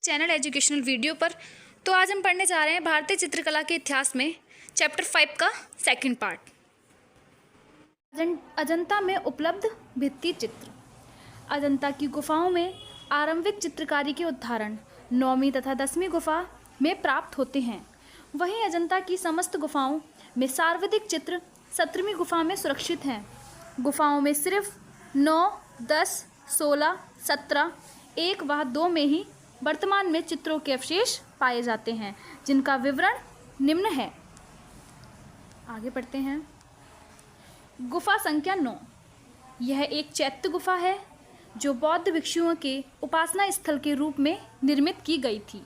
Channel educational video पर। तो आज हम पढ़ने जा रहे हैं भारतीय चित्रकला के इतिहास में चैप्टर 5 का सेकंड पार्ट, अजंता में उपलब्ध भित्ति चित्र। अजंता की गुफाओं में आरंभिक चित्रकारी के उदाहरण 9वीं तथा 10वीं गुफा में प्राप्त होते हैं। वहीं अजंता की समस्त गुफाओं में सर्वाधिक चित्र 17वीं गुफा में सुरक्षित हैं। गुफाओं में सिर्फ 9, 10, 16, 17, 1 व 2 में ही वर्तमान में चित्रों के अवशेष पाए जाते हैं, जिनका विवरण निम्न है। आगे पढ़ते हैं। गुफा संख्या 9। यह एक चैत्य गुफा है जो बौद्ध भिक्षुओं के उपासना स्थल के रूप में निर्मित की गई थी।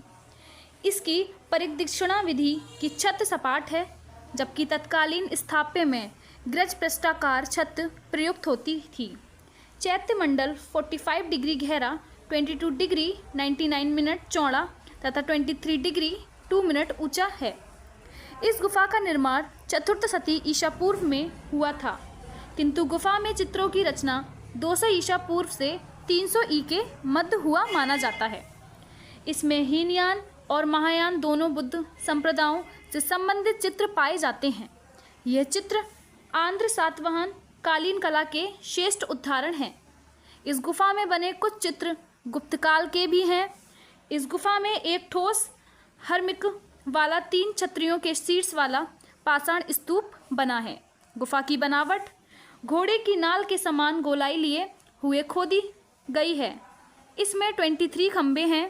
इसकी परिदक्षिणा विधि की छत सपाट है, जबकि तत्कालीन स्थापत्य में गज पृष्ठाकार छत प्रयुक्त होती थी। चैत्य मंडल 45 डिग्री गहरा, 22 डिग्री 99 मिनट चौड़ा तथा 23 डिग्री 2 मिनट ऊंचा है। इस गुफा का निर्माण चतुर्थ शती ईसा पूर्व में हुआ था, किंतु गुफा में चित्रों की रचना 200 ईसा पूर्व से 300 ई के मध्य हुआ माना जाता है। इसमें हीनयान और महायान दोनों बुद्ध संप्रदायों से संबंधित चित्र पाए जाते हैं। यह चित्र आंध्र सातवाहन कालीन कला के श्रेष्ठ उदाहरण हैं। इस गुफा में बने कुछ चित्र गुप्त काल के भी हैं। इस गुफा में एक ठोस हर्मिक वाला 3 छतरियों के शीर्ष वाला पाषाण स्तूप बना है। गुफा की बनावट घोड़े की नाल के समान गोलाई लिए हुए खोदी गई है। इसमें 23 खंबे हैं।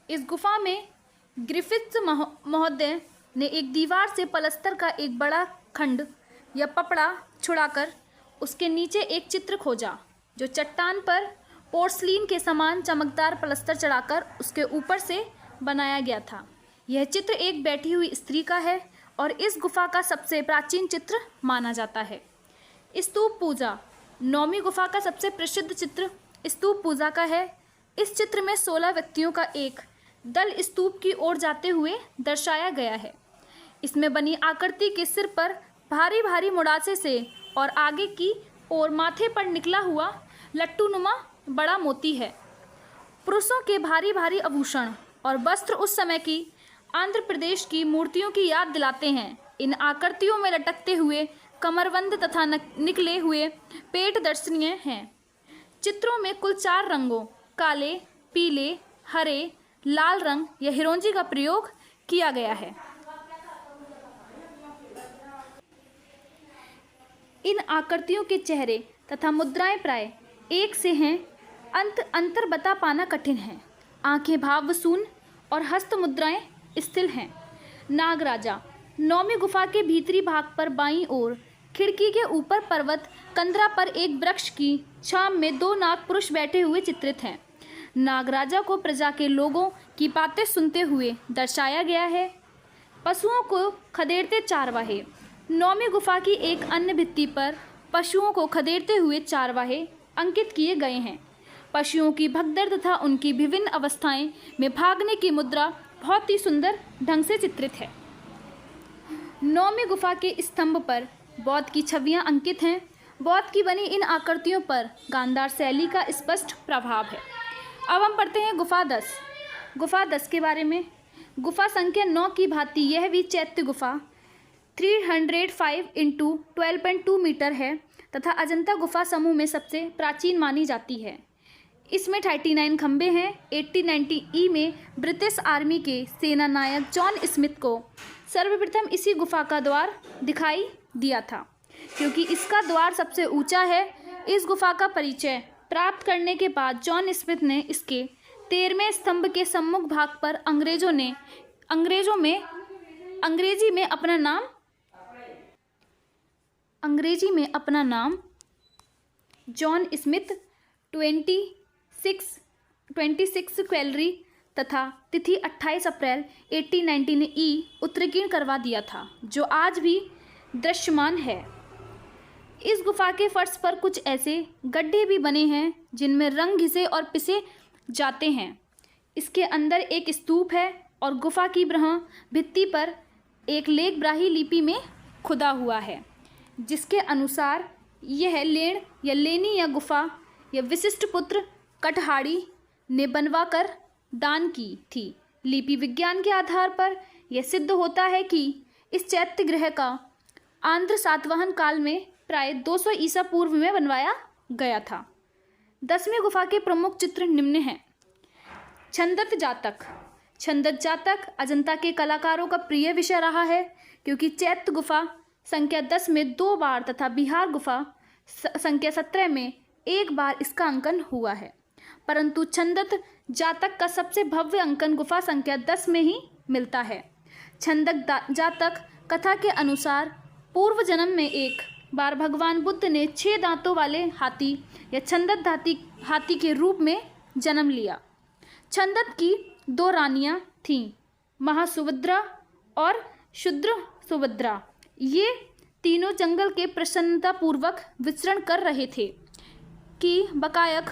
इस गुफा में ग्रिफिथ्स महोदय ने एक दीवार से पलस्तर का एक बड़ा खंड या पपड़ा छुड़ाकर उसके नीचे एक चित्र खोजा, जो चट्टान पर पोर्सलीन के समान चमकदार पलस्तर चढ़ाकर उसके ऊपर से बनाया गया था। यह चित्र एक बैठी हुई स्त्री का है और इस गुफा का सबसे प्राचीन चित्र माना जाता है। स्तूप पूजा 9वीं गुफा का सबसे प्रसिद्ध चित्र स्तूप पूजा का है। इस चित्र में 16 व्यक्तियों का एक दल स्तूप की ओर जाते हुए दर्शाया गया है। इसमें बनी आकृति के सिर पर भारी भारी मुड़ासे से और आगे की ओर माथे पर निकला हुआ लट्टूनुमा बड़ा मोती है। पुरुषों के भारी भारी आभूषण और वस्त्र उस समय की आंध्र प्रदेश की मूर्तियों की याद दिलाते हैं। इन आकृतियों में लटकते हुए कमरबंद तथा निकले हुए पेट दर्शनीय हैं। चित्रों में कुल 4 रंगों काले, पीले, हरे, लाल रंग या हिरोंजी का प्रयोग किया गया है। इन आकृतियों के चेहरे तथा मुद्राएं प्राय एक से हैं। अंतर बता पाना कठिन है। आंखें भावशून्य और हस्त मुद्राएं स्थिर हैं। नागराजा 9वीं गुफा के भीतरी भाग पर बाईं ओर खिड़की के ऊपर पर्वत कंदरा पर एक वृक्ष की छांव में 2 नाग पुरुष बैठे हुए चित्रित हैं। नागराजा को प्रजा के लोगों की बातें सुनते हुए दर्शाया गया है। पशुओं को खदेड़ते चारवाहे 9वीं गुफा की एक अन्य भित्ति पर पशुओं को खदेड़ते हुए चारवाहे अंकित किए गए हैं। पशुओं की भगदड़ तथा उनकी विभिन्न अवस्थाएं में भागने की मुद्रा बहुत ही सुंदर ढंग से चित्रित है। 9वीं गुफा के स्तंभ पर बौद्ध की छवियां अंकित हैं। बौद्ध की बनी इन आकृतियों पर गांधार शैली का स्पष्ट प्रभाव है। अब हम पढ़ते हैं गुफा 10। गुफा 10 के बारे में। गुफा संख्या 9 की भांति यह भी चैत्य गुफा 305 × 12.2 मीटर है तथा अजंता गुफा समूह में सबसे प्राचीन मानी जाती है। इसमें 39 खंबे हैं। 1890 ई में ब्रिटिश आर्मी के सेना नायक जॉन स्मिथ को सर्वप्रथम इसी गुफा का द्वार दिखाई दिया था, क्योंकि इसका द्वार सबसे ऊंचा है। इस गुफा का परिचय प्राप्त करने के बाद जॉन स्मिथ ने इसके 13वें स्तंभ के सम्मुख भाग पर अंग्रेजी में अपना नाम जॉन स्मिथ 26 क्वेलरी तथा तिथि 28 अप्रैल 1819 ई उत्कीर्ण करवा दिया था, जो आज भी दृश्यमान है। इस गुफा के फर्श पर कुछ ऐसे गड्ढे भी बने हैं जिनमें रंग घिसे और पिसे जाते हैं। इसके अंदर एक स्तूप है और गुफा की भित्ति पर एक लेख ब्राही लिपि में खुदा हुआ है, जिसके अनुसार यह लेण या लेनी या गुफा या विशिष्ट पुत्र कटहाड़ी ने बनवाकर दान की थी। लिपि विज्ञान के आधार पर यह सिद्ध होता है कि इस चैत्य गृह का आंध्र सातवाहन काल में प्राय 200 ईसा पूर्व में बनवाया गया था। 10वीं गुफा के प्रमुख चित्र निम्न हैं। छंदत जातक। छंदत जातक अजंता के कलाकारों का प्रिय विषय रहा है, क्योंकि चैत्य गुफा संख्या 10 में 2 बार तथा बिहार गुफा संख्या 17 में 1 बार इसका अंकन हुआ है। परंतु छंदत जातक का सबसे भव्य अंकन गुफा संख्या 10 में ही मिलता है। छंदक जातक कथा के अनुसार पूर्व जन्म में एक बार भगवान बुद्ध ने 6 दांतों वाले हाथी या छंदत हाथी के रूप में जन्म लिया। छंदत की 2 रानियां थीं, महासुभद्रा और शुद्र सुभद्रा। ये तीनों जंगल के प्रसन्नतापूर्वक विचरण कर रहे थे कि बकायक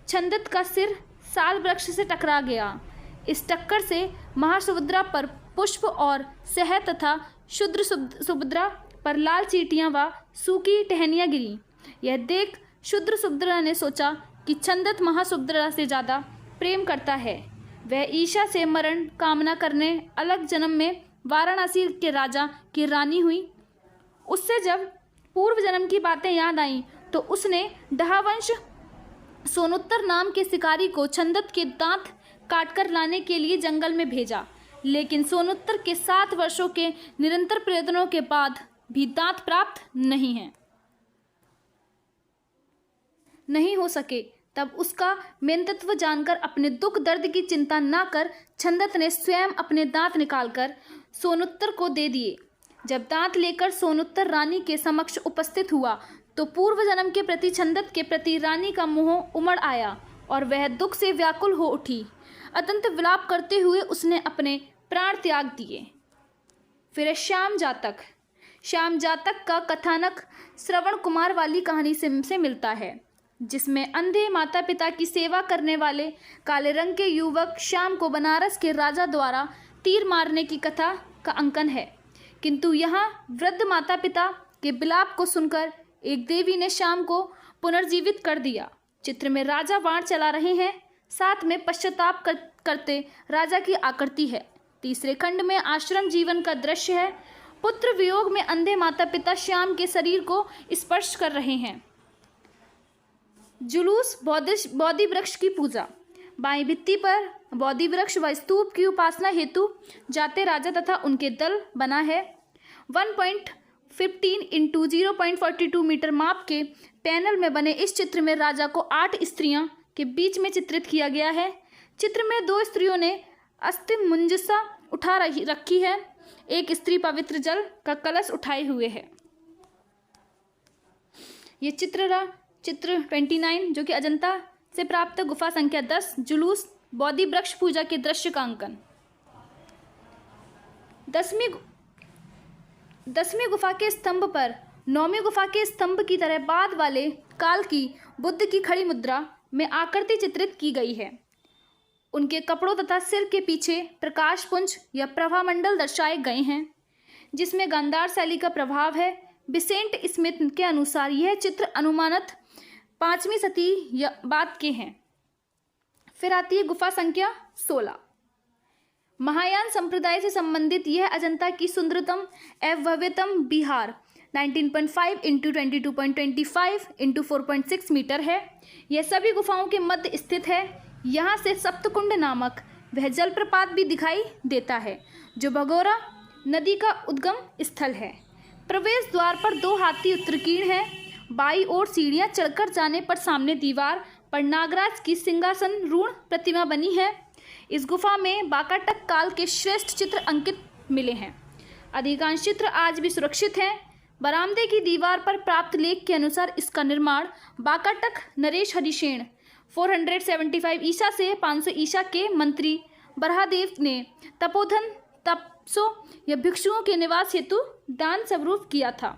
छंदत का सिर साल वृक्ष से टकरा गया। इस टक्कर से महासुभद्रा पर पुष्प और शहद तथा शुद्र सुभद्रा पर लाल चींटियां व सूखी टहनियां गिरी। यह देख शुद्र सुभद्रा ने सोचा कि छंदत महासुभद्रा से ज़्यादा प्रेम करता है। वह ईशा से मरण कामना करने अलग जन्म में वाराणसी के राजा की रानी हुई। उससे जब पूर्व जन्म की बातें याद आईं तो उसने डहावंश सोनुत्तर नाम के शिकारी को छंदत के दांत काटकर लाने के लिए जंगल में भेजा, लेकिन सोनुत्तर के 7 वर्षों के निरंतर प्रयत्नों के बाद भी दांत प्राप्त नहीं हो सके। तब उसका मेंतत्व जानकर अपने दुख दर्द की चिंता न कर छंदत ने स्वयं अपने दांत निकालकर सोनुत्तर को दे दिए। जब दांत लेकर सोनुत्तर रानी के समक्ष उपस्थित हुआ तो पूर्व जन्म के प्रति छंदत के प्रति रानी का मोह उमड़ आया और वह दुख से व्याकुल हो उठी। अत्यंत विलाप करते हुए उसने अपने प्राण त्याग दिए। फिर श्याम जातक। श्याम जातक का कथानक श्रवण कुमार वाली कहानी से मिलता है, जिसमें अंधे माता पिता की सेवा करने वाले काले रंग के युवक श्याम को बनारस के राजा द्वारा तीर मारने की कथा का अंकन है। किंतु यहाँ वृद्ध माता पिता के विलाप को सुनकर एक देवी ने श्याम को पुनर्जीवित कर दिया। चित्र में राजा वाण चला रहे हैं, साथ में पश्चाताप करते राजा की आकृति है। तीसरे खंड में आश्रम जीवन का दृश्य है। पुत्र वियोग में अंधे माता पिता श्याम के शरीर को स्पर्श कर रहे हैं। जुलूस बोधि वृक्ष की पूजा। बाईं भित्ति पर बोधि वृक्ष व स्तूप की उपासना हेतु जाते राजा तथा उनके दल बना है। 1.15 इंटू 0.42 मीटर माप के पैनल में बने इस चित्र में राजा को 8 स्त्रियां के बीच में चित्रित किया गया है। चित्र में 2 स्त्रियों ने अस्थि मुंजसा उठा रखी है। एक स्त्री पवित्र जल का कलश उठाए हुए है। ये चित्र 29 जो कि अजंता से प्राप्त गुफा संख्या 10 जुलूस बोधि वृक्ष पूजा के दृश्य का अंकन। 10वीं गुफा के स्तंभ पर 9वीं गुफा के स्तंभ की तरह बाद वाले काल की बुद्ध की खड़ी मुद्रा में आकृति चित्रित की गई है। उनके कपड़ों तथा सिर के पीछे प्रकाश पुंज या प्रभामंडल दर्शाए गए हैं, जिसमें गांधार शैली का प्रभाव है। बिसेंट स्मिथ के अनुसार यह चित्र अनुमानत 5वीं सदी या बाद के हैं। फिर आती है गुफा संख्या 16। महायान संप्रदाय से संबंधित यह अजंता की सुंदरतम एवं भव्यतम बिहार 19.5 इंटू 22.25 इंटू 4.6 मीटर है। यह सभी गुफाओं के मध्य स्थित है। यहाँ से सप्तकुंड नामक वह जलप्रपात भी दिखाई देता है, जो भगोरा नदी का उद्गम स्थल है। प्रवेश द्वार पर 2 हाथी उत्कीर्ण हैं। बाई ओर सीढ़ियाँ चढ़कर जाने पर सामने दीवार पर नागराज की सिंहासन रूढ़ प्रतिमा बनी है। इस गुफा में बाकाटक काल के श्रेष्ठ चित्र अंकित मिले हैं। अधिकांश चित्र आज भी सुरक्षित हैं। बरामदे की दीवार पर प्राप्त लेख के अनुसार इसका निर्माण बाकाटक नरेश हरिशेन 475 ईसा से 500 ईसा के मंत्री बरहादेव ने तपोधन तपसो या भिक्षुओं के निवास हेतु दान स्वरूप किया था।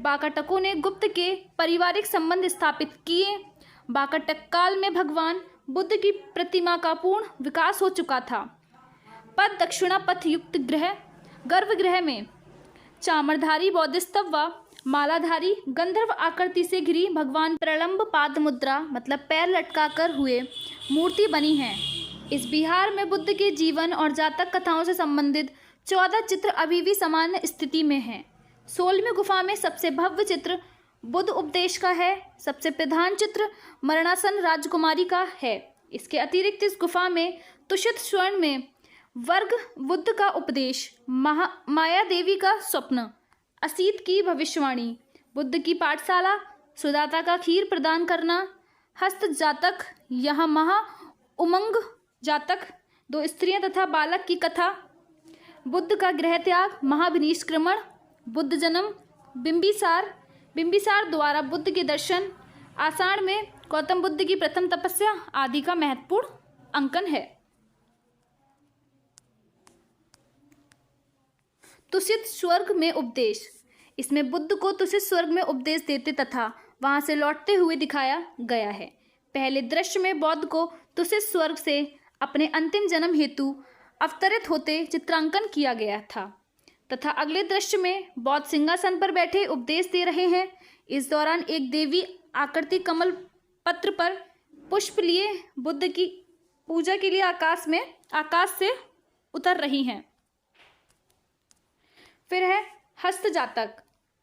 बाकाटकों ने गुप्त के पारिवारिक संबंध स्थापित किए। बाकाटक काल में भगवान बुद्ध की प्रतिमा का पूर्ण विकास हो चुका था। पद दक्षिणा पथ युक्त गर्भगृह में चामरधारी बौद्धस्तव व मालाधारी गंधर्व आकृति से घिरी भगवान प्रलंब पाद मुद्रा मतलब पैर लटकाकर हुए मूर्ति बनी है। इस विहार में बुद्ध के जीवन और जातक कथाओं से संबंधित 14 चित्र अभी भी सामान्य स्थिति में हैं। 16वीं गुफा में सबसे भव्य चित्र बुद्ध उपदेश का है। सबसे प्रधान चित्र मरणासन राजकुमारी का है। इसके अतिरिक्त इस गुफा में तुषित स्वर्ण में वर्ग बुद्ध का उपदेश, माया देवी का स्वप्न, असीत की भविष्यवाणी, बुद्ध की पाठशाला, सुदाता का खीर प्रदान करना, हस्त जातक, यहाँ महा उमंग जातक, 2 स्त्रियां तथा बालक की कथा, बुद्ध का गृह त्याग, महाविनिष्क्रमण, बुद्ध जन्म, बिंबिसार द्वारा बुद्ध के दर्शन, आषाढ़ में गौतम बुद्ध की प्रथम तपस्या आदि का महत्वपूर्ण अंकन है। तुषित स्वर्ग में उपदेश। इसमें बुद्ध को तुषित स्वर्ग में उपदेश देते तथा वहां से लौटते हुए दिखाया गया है। पहले दृश्य में बौद्ध को तुषित स्वर्ग से अपने अंतिम जन्म हेतु अवतरित होते चित्रांकन किया गया था तथा अगले दृश्य में बौद्ध सिंहासन पर बैठे उपदेश दे रहे हैं। इस दौरान एक देवी आकृति कमल पत्र पर पुष्प लिए बुद्ध की पूजा के लिए आकाश से उतर रही हैं। फिर है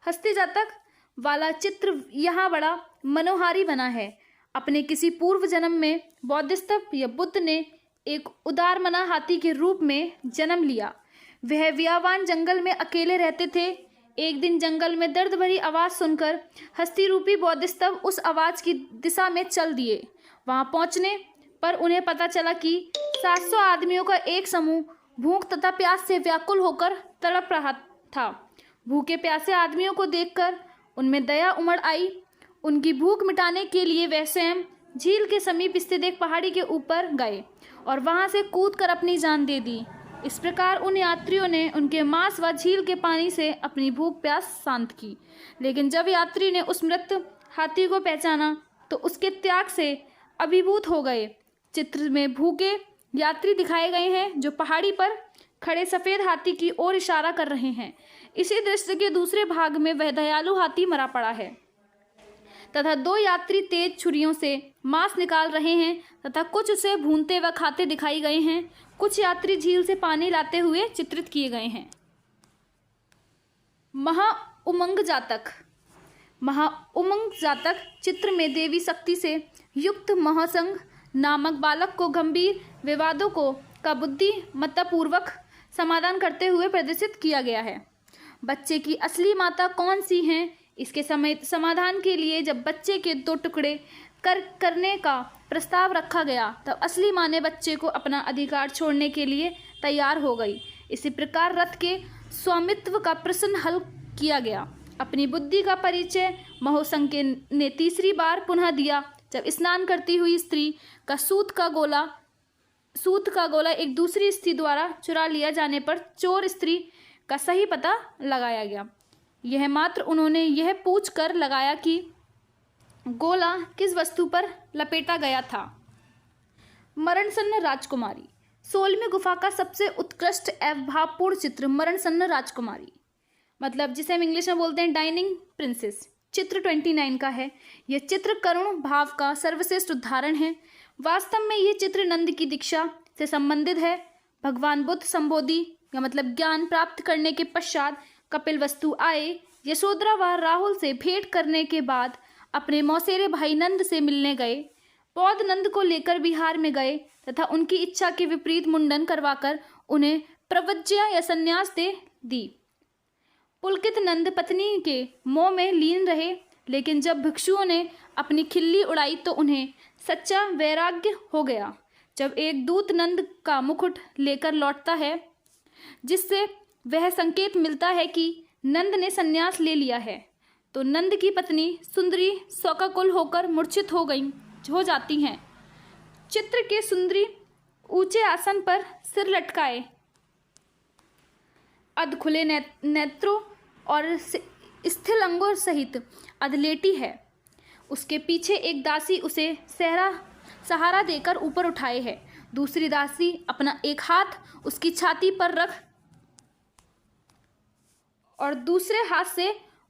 हस्त जातक वाला चित्र यहाँ बड़ा मनोहारी बना है। अपने किसी पूर्व जन्म में बौद्धिस्त या बुद्ध ने एक उदारमना हाथी के रूप में जन्म लिया। वह वियावान जंगल में अकेले रहते थे। एक दिन जंगल में दर्द भरी आवाज़ सुनकर हस्ती रूपी बौद्धिस्तव उस आवाज़ की दिशा में चल दिए। वहां पहुंचने पर उन्हें पता चला कि 700 आदमियों का एक समूह भूख तथा प्यास से व्याकुल होकर तड़प रहा था। भूखे प्यासे आदमियों को देखकर उनमें दया उमड़ आई। उनकी भूख मिटाने के लिए वह स्वयं झील के समीप स्थित एक पहाड़ी के ऊपर गए और वहां से कूदकर अपनी जान दे दी। इस प्रकार उन यात्रियों ने उनके मांस व झील के पानी से अपनी भूख प्यास शांत की। लेकिन जब यात्री ने उस मृत हाथी को पहचाना तो उसके त्याग से अभिभूत हो गए। चित्र में भूखे यात्री दिखाए गए हैं जो पहाड़ी पर खड़े सफ़ेद हाथी की ओर इशारा कर रहे हैं। इसी दृश्य के दूसरे भाग में वह दयालु हाथी मरा पड़ा है तथा 2 यात्री तेज छुरियों से मांस निकाल रहे हैं तथा कुछ उसे भूनते व खाते दिखाई गए हैं। कुछ यात्री झील से पानी लाते हुए चित्रित किए गए हैं। महाउमंग जातक चित्र में देवी शक्ति से युक्त महासंग नामक बालक को गंभीर विवादों का बुद्धिमत्तापूर्वक समाधान करते हुए प्रदर्शित किया गया है। बच्चे की असली माता कौन सी हैं, इसके समाधान के लिए जब बच्चे के 2 टुकड़े करने का प्रस्ताव रखा गया तब असली माँ ने बच्चे को अपना अधिकार छोड़ने के लिए तैयार हो गई। इसी प्रकार रथ के स्वामित्व का प्रश्न हल किया गया। अपनी बुद्धि का परिचय महोसंग ने तीसरी बार पुनः दिया जब स्नान करती हुई स्त्री का सूत का गोला एक दूसरी स्त्री द्वारा चुरा लिया जाने पर चोर स्त्री का सही पता लगाया गया। यह मात्र उन्होंने यह पूछकर लगाया कि गोला किस वस्तु पर लपेटा गया था। मरणसन्न राजकुमारी। 16वीं गुफा का सबसे उत्कृष्ट एवं भावपूर्ण चित्र मरणसन्न राजकुमारी मतलब जिसे हम इंग्लिश में बोलते हैं डाइनिंग प्रिंसेस, चित्र 29 का है। यह चित्र करुण भाव का सर्वश्रेष्ठ उदाहरण है। वास्तव में यह चित्र नंद की दीक्षा से संबंधित है। भगवान बुद्ध संबोधि या मतलब ज्ञान प्राप्त करने के पश्चात कपिलवस्तु आए। यशोधरा व राहुल से भेंट करने के बाद अपने मौसेरे भाई नंद से मिलने गए। बौद्ध नंद को लेकर बिहार में गए तथा उनकी इच्छा के विपरीत मुंडन करवाकर उन्हें प्रवज्या या संन्यास दे दी। पुलकित नंद पत्नी के मोह में लीन रहे, लेकिन जब भिक्षुओं ने अपनी खिल्ली उड़ाई तो उन्हें सच्चा वैराग्य हो गया। जब एक दूत नंद का मुकुट लेकर लौटता है जिससे वह संकेत मिलता है कि नंद ने संन्यास ले लिया है, तो नंद की पत्नी सुंदरी शोकाकुल होकर मूर्छित हो जाती हैं। चित्र के सुंदरी ऊंचे आसन पर सिर लटकाए, अध खुले नेत्रों और स्थिर अंगों सहित अधलेटी है। उसके पीछे एक दासी उसे सहारा देकर ऊपर उठाए है। दूसरी दासी अपना एक हाथ उसकी छाती पर रख और दूसरे हाथ से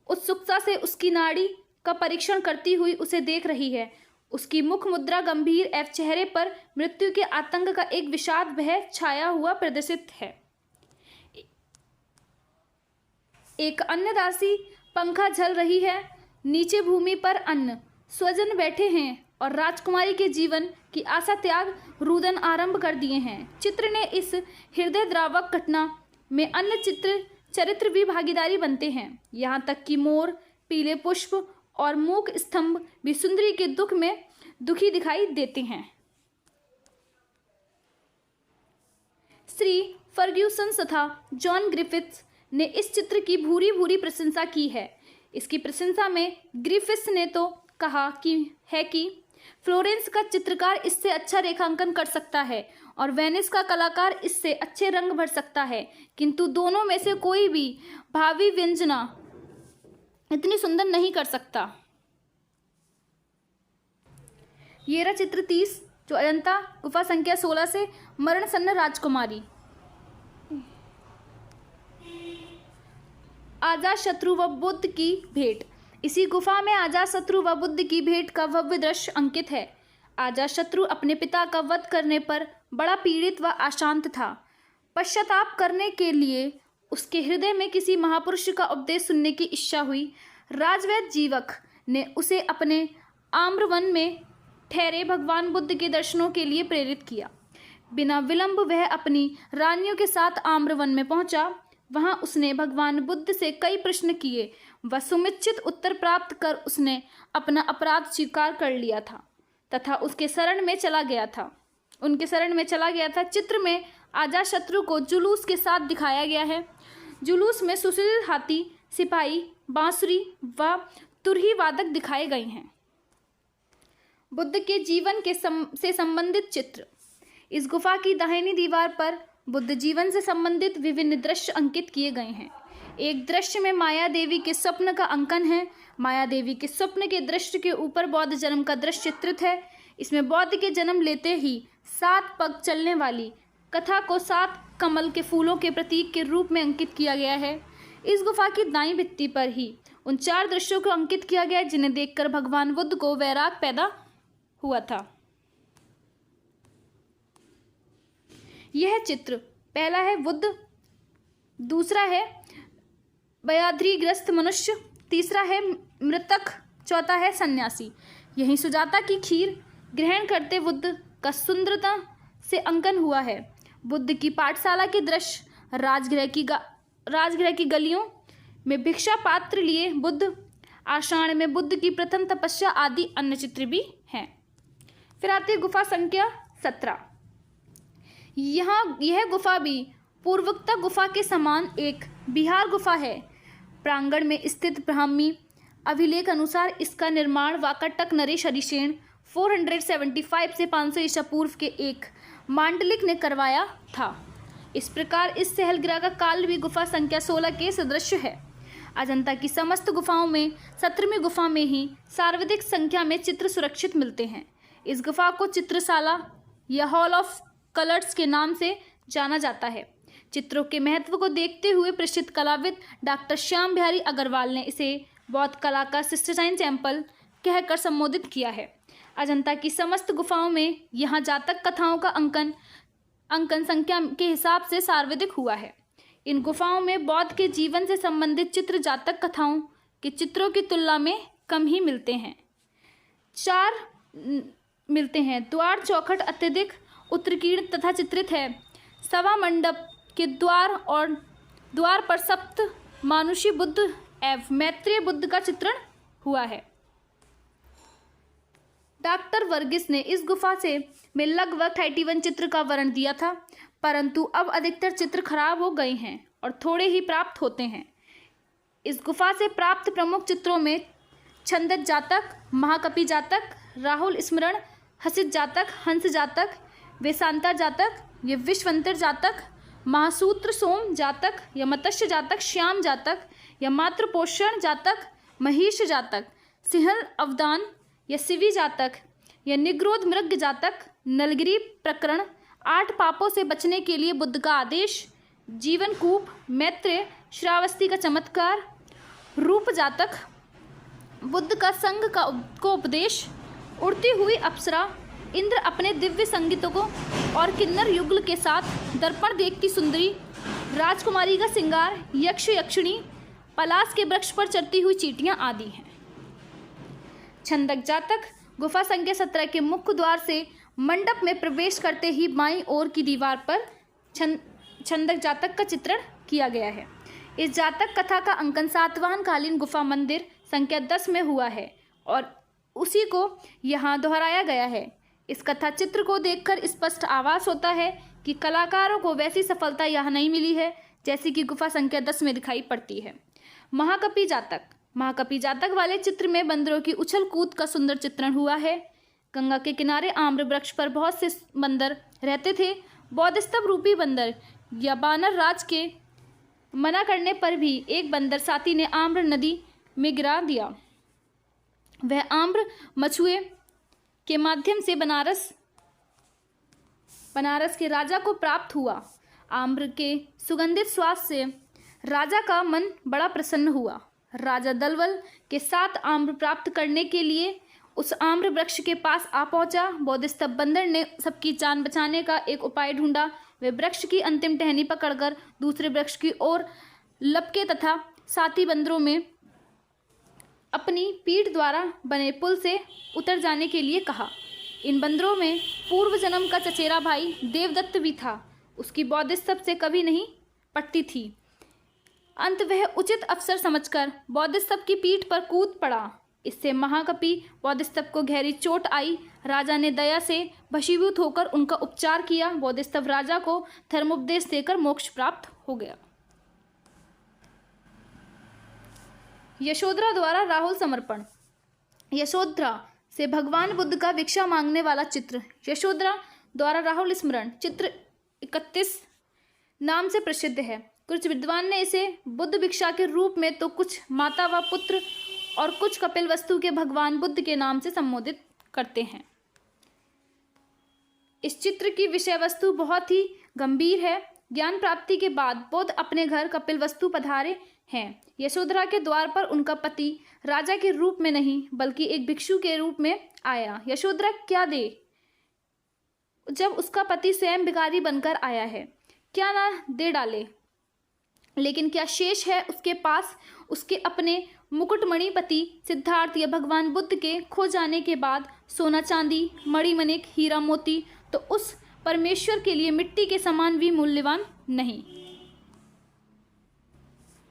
उत्सुकता से उसकी नाड़ी का परीक्षण करती हुई उसे देख रही है। उसकी मुख मुद्रा गंभीर एवं चेहरे पर मृत्यु के आतंक का एक विषाद भय छाया हुआ प्रदर्शित है। एक अन्य दासी पंखा झल रही है। नीचे भूमि पर अन्य स्वजन बैठे हैं और राजकुमारी के जीवन की आशा त्याग रुदन आरंभ कर दिए हैं। चित्र ने इस हृदय द्रावक घटना में अन्य चरित्र भी भागीदारी बनते हैं। यहाँ तक कि मोर, पीले पुष्प और मूक स्तंभ भी सुंदरी के दुख में दुखी दिखाई देते हैं। श्री फर्ग्यूसन तथा जॉन ग्रिफिथ्स ने इस चित्र की भूरी भूरी प्रशंसा की है। इसकी प्रशंसा में ग्रिफिथ्स ने तो कहा कि फ्लोरेंस का चित्रकार इससे अच्छा रेखांकन कर सकता है और वेनिस का कलाकार इससे अच्छे रंग भर सकता है, किंतु दोनों में से कोई भी भावी व्यंजना इतनी सुंदर नहीं कर सकता। ये रहा चित्र 30, जो अजंता गुफा संख्या 16 से मरणसन्न राजकुमारी। अजातशत्रु व बुद्ध की भेंट। इसी गुफा में अजातशत्रु व बुद्ध की भेंट का भव्य दृश्य अंकित है। अजातशत्रु अपने पिता का वध करने पर बड़ा पीड़ित व अशांत था। पश्चाताप करने के लिए उसके हृदय में किसी महापुरुष का उपदेश सुनने की इच्छा हुई। राजवैद्य जीवक ने उसे अपने आम्रवन में ठहरे भगवान बुद्ध के दर्शनों के लिए प्रेरित किया। बिना विलंब वह अपनी रानियों के साथ आम्रवन में पहुंचा। वहां उसने भगवान बुद्ध से कई प्रश्न किए व सुनिश्चित उत्तर प्राप्त कर उसने अपना अपराध स्वीकार कर लिया था तथा उनके शरण में चला गया था। चित्र में अजातशत्रु को जुलूस के साथ दिखाया गया है। जुलूस में सुसज्जित हाथी, सिपाही, बांसुरी व तुरही वादक दिखाए गए हैं। बुद्ध के जीवन से संबंधित चित्र। इस गुफा की दाहिनी दीवार पर बुद्ध जीवन से संबंधित विभिन्न दृश्य अंकित किए गए हैं। एक दृश्य में माया देवी के स्वप्न का अंकन है। माया देवी के स्वप्न के दृश्य के ऊपर बौद्ध जन्म का दृश्य चित्रित है। इसमें बौद्ध के जन्म लेते ही 7 पग चलने वाली कथा को 7 कमल के फूलों के प्रतीक के रूप में अंकित किया गया है। इस गुफा की दाईं भित्ति पर ही उन 4 दृश्यों को अंकित किया गया है जिन्हें देखकर भगवान बुद्ध को वैराग पैदा हुआ था। यह चित्र पहला है बुद्ध, दूसरा है व्याधिग्रस्त मनुष्य, तीसरा है मृतक, चौथा है सन्यासी। यही सुजाता की खीर ग्रहण करते बुद्ध का सुंदरता से अंकन हुआ है। बुद्ध की पाठशाला के दृश्य, राजगृह की गलियों में भिक्षा पात्र लिए बुद्ध, आषाढ़ में बुद्ध की प्रथम तपस्या आदि अन्य चित्र भी हैं। फिर आती है गुफा संख्या 17। यह गुफा भी पूर्वोक्त गुफा के समान एक बिहार गुफा है। प्रांगण में स्थित ब्राह्मी अभिलेख अनुसार इसका निर्माण वाकाटक नरेश हरिसेन 475 से 500 ईसा पूर्व के एक मांडलिक ने करवाया था। इस प्रकार इस सहलगृह का काल भी गुफा संख्या 16 के सदृश है। अजंता की समस्त गुफाओं में 17वीं गुफा में ही सर्वाधिक संख्या में चित्र सुरक्षित मिलते हैं। इस गुफा को चित्रशाला या हॉल ऑफ कलर्स के नाम से जाना जाता है। चित्रों के महत्व को देखते हुए प्रसिद्ध कलाविद डॉक्टर श्याम बिहारी अग्रवाल ने इसे बौद्ध कला का सिस्टरसाइन टेम्पल कहकर संबोधित किया है। अजंता की समस्त गुफाओं में यहाँ जातक कथाओं का अंकन संख्या के हिसाब से सर्वाधिक हुआ है। इन गुफाओं में बौद्ध के जीवन से संबंधित चित्र जातक कथाओं के चित्रों की तुलना में कम ही मिलते हैं। 4 मिलते हैं। द्वार चौखट अत्यधिक उत्कीर्ण तथा चित्रित है। सभा मंडप के द्वार पर सप्त मानुषी बुद्ध एवं मैत्रेय बुद्ध का चित्रण हुआ है। डॉक्टर वर्गीस ने इस गुफा में लगभग 31 चित्र का वर्णन दिया था, परंतु अब अधिकतर चित्र खराब हो गए हैं और थोड़े ही प्राप्त होते हैं। इस गुफा से प्राप्त प्रमुख चित्रों में छंदत जातक, महाकपि जातक, राहुल स्मरण, हसित जातक, हंस जातक, वेशांता जातक, ये विश्वंतर जातक, महासूत्र सोम जातक या मत्स्य जातक, श्याम जातक या मातृपोषण जातक, महिष जातक, सिंहल अवदान या शिवी जातक या निग्रोध मृग जातक, नलगिरी प्रकरण, 8 पापों से बचने के लिए बुद्ध का आदेश, जीवन कूप, मैत्रेय, श्रावस्ती का चमत्कार, रूप जातक बुद्ध का संग को उपदेश, उड़ती हुई अप्सरा, इंद्र अपने दिव्य संगीतकों और किन्नर युगल के साथ, दर्पण देखती सुंदरी, राजकुमारी का श्रृंगार, यक्ष यक्षिणी, पलास के वृक्ष पर चढ़ती हुई चींटियां आदि हैं। छंदक जातक गुफा संख्या 17 के मुख्य द्वार से मंडप में प्रवेश करते ही बाईं ओर की दीवार पर छंदक जातक का चित्रण किया गया है। इस जातक कथा का अंकन सातवाहन कालीन गुफा मंदिर संख्या 10 में हुआ है और उसी को यहाँ दोहराया गया है। इस कथा चित्र को देखकर स्पष्ट आभास होता है कि कलाकारों को वैसी सफलता यहाँ नहीं मिली है जैसी कि गुफा संख्या 10 में दिखाई पड़ती है। महाकपि जातक वाले चित्र में बंदरों की उछल कूद का सुंदर चित्रण हुआ है। गंगा के किनारे आम्र वृक्ष पर बहुत से बंदर रहते थे। बौद्धस्तव रूपी बंदर या बानर राज के मना करने पर भी एक बंदर साथी ने आम्र नदी में गिरा दिया। वह आम्र मछुए के माध्यम से बनारस के राजा को प्राप्त हुआ। आम्र के सुगंधित स्वाद से राजा का मन बड़ा प्रसन्न हुआ। राजा दलवल के साथ आम्र प्राप्त करने के लिए उस आम्र वृक्ष के पास आ पहुंचा। बौद्धस्तव बंदर ने सबकी जान बचाने का एक उपाय ढूंढा। वे वृक्ष की अंतिम टहनी पकड़कर दूसरे वृक्ष की ओर लपके तथा साथी बंदरों में अपनी पीठ द्वारा बने पुल से उतर जाने के लिए कहा। इन बंदरों में पूर्व जन्म का चचेरा भाई देवदत्त भी था। उसकी बौद्धस्तव से कभी नहीं पटती थी। अंत वह उचित अवसर समझकर बौद्धस्तव की पीठ पर कूद पड़ा। इससे महाकपि बौद्धस्तव को गहरी चोट आई। राजा ने दया से भशीभूत होकर उनका उपचार किया। बौद्धस्तव राजा को धर्मोपदेश देकर मोक्ष प्राप्त हो गया। यशोधरा द्वारा राहुल समर्पण। यशोधरा से भगवान बुद्ध का भिक्षा मांगने वाला चित्र। यशोधरा द्वारा राहुल स्मरण चित्र 31 नाम से प्रसिद्ध है। कुछ विद्वान ने इसे बुद्ध भिक्षा के रूप में तो कुछ माता व पुत्र और कुछ कपिल वस्तु के भगवान बुद्ध के नाम से संबोधित करते हैं। इस चित्र की विषय वस्तु बहुत ही गंभीर है। ज्ञान प्राप्ति के बाद बुद्ध अपने घर कपिल वस्तु पधारे हैं। यशोधरा के द्वार पर उनका पति राजा के रूप में नहीं बल्कि एक भिक्षु के रूप में आया। यशोधरा क्या दे जब उसका पति स्वयं भिखारी बनकर आया है, क्या ना दे डाले। लेकिन क्या शेष है उसके पास। उसके अपने मुकुटमणि पति सिद्धार्थ या भगवान बुद्ध के खो जाने के बाद सोना चांदी मणिमणिक हीरा मोती तो उस परमेश्वर के लिए मिट्टी के समान भी मूल्यवान नहीं।